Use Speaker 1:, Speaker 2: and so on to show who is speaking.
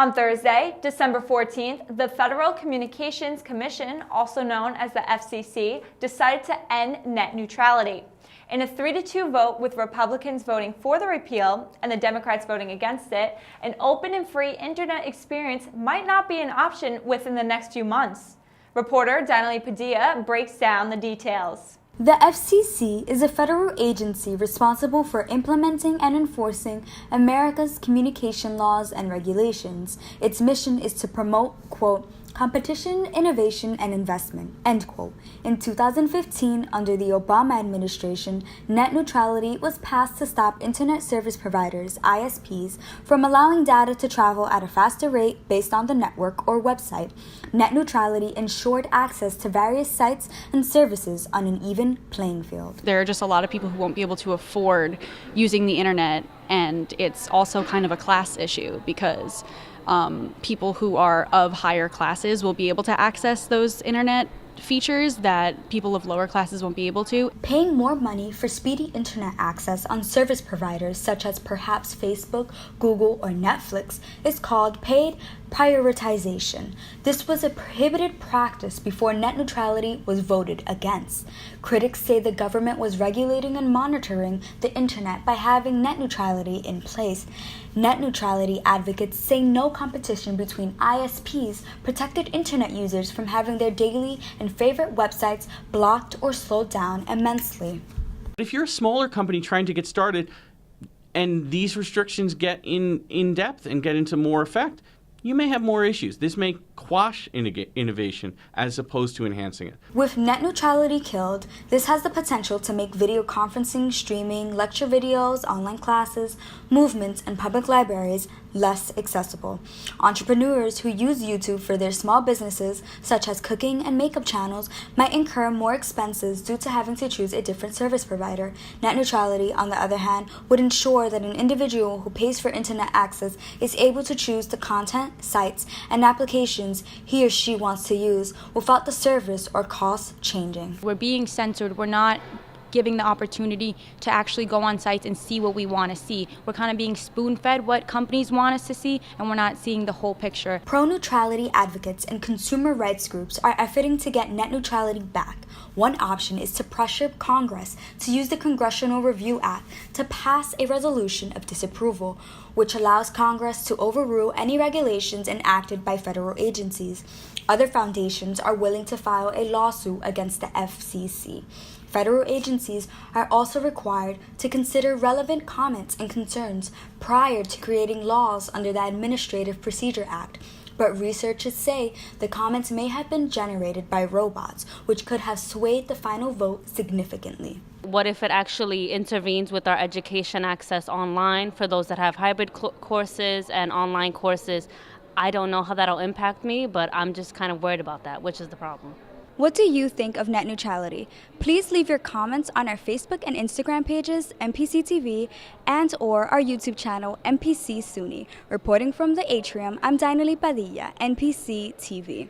Speaker 1: On Thursday, December 14th, the Federal Communications Commission, also known as the FCC, decided to end net neutrality. In a 3-2 vote with Republicans voting for the repeal and the Democrats voting against it, an open and free internet experience might not be an option within the next few months. Reporter Dinely Padilla breaks down the details.
Speaker 2: The FCC is a federal agency responsible for implementing and enforcing America's communication laws and regulations. Its mission is to promote, quote, competition, innovation, and investment, end quote. In 2015, under the Obama administration, net neutrality was passed to stop internet service providers, ISPs, from allowing data to travel at a faster rate based on the network or website. Net neutrality ensured access to various sites and services on an even playing field.
Speaker 3: There are just a lot of people who won't be able to afford using the internet, and it's also kind of a class issue because people who are of higher classes will be able to access those internet features that people of lower classes won't be able to.
Speaker 2: Paying more money for speedy internet access on service providers such as perhaps Facebook, Google, or Netflix is called paid prioritization. This was a prohibited practice before net neutrality was voted against. Critics say the government was regulating and monitoring the internet by having net neutrality in place. Net neutrality advocates say no competition between ISPs protected internet users from having their daily and favorite websites blocked or slowed down immensely.
Speaker 4: If you're a smaller company trying to get started and these restrictions get in depth and get into more effect, you may have more issues. This may quash innovation as opposed to enhancing it.
Speaker 2: With net neutrality killed, this has the potential to make video conferencing, streaming, lecture videos, online classes, movements, and public libraries less accessible. Entrepreneurs who use YouTube for their small businesses, such as cooking and makeup channels, might incur more expenses due to having to choose a different service provider. Net neutrality, on the other hand, would ensure that an individual who pays for internet access is able to choose the content, sites, and applications he or she wants to use without the service or cost changing.
Speaker 5: We're being censored. We're not giving the opportunity to actually go on sites and see what we want to see. We're kind of being spoon-fed what companies want us to see, and we're not seeing the whole picture.
Speaker 2: Pro-neutrality advocates and consumer rights groups are efforting to get net neutrality back. One option is to pressure Congress to use the Congressional Review Act to pass a resolution of disapproval, which allows Congress to overrule any regulations enacted by federal agencies. Other foundations are willing to file a lawsuit against the FCC. Federal agencies are also required to consider relevant comments and concerns prior to creating laws under the Administrative Procedure Act. But researchers say the comments may have been generated by robots, which could have swayed the final vote significantly.
Speaker 6: What if it actually intervenes with our education access online for those that have hybrid courses and online courses? I don't know how that'll impact me, but I'm just kind of worried about that, which is the problem.
Speaker 2: What do you think of net neutrality? Please leave your comments on our Facebook and Instagram pages, WNPC-TV, and or our YouTube channel, WNPC-SUNY. Reporting from the Atrium, I'm Dinely Padilla, WNPC-TV.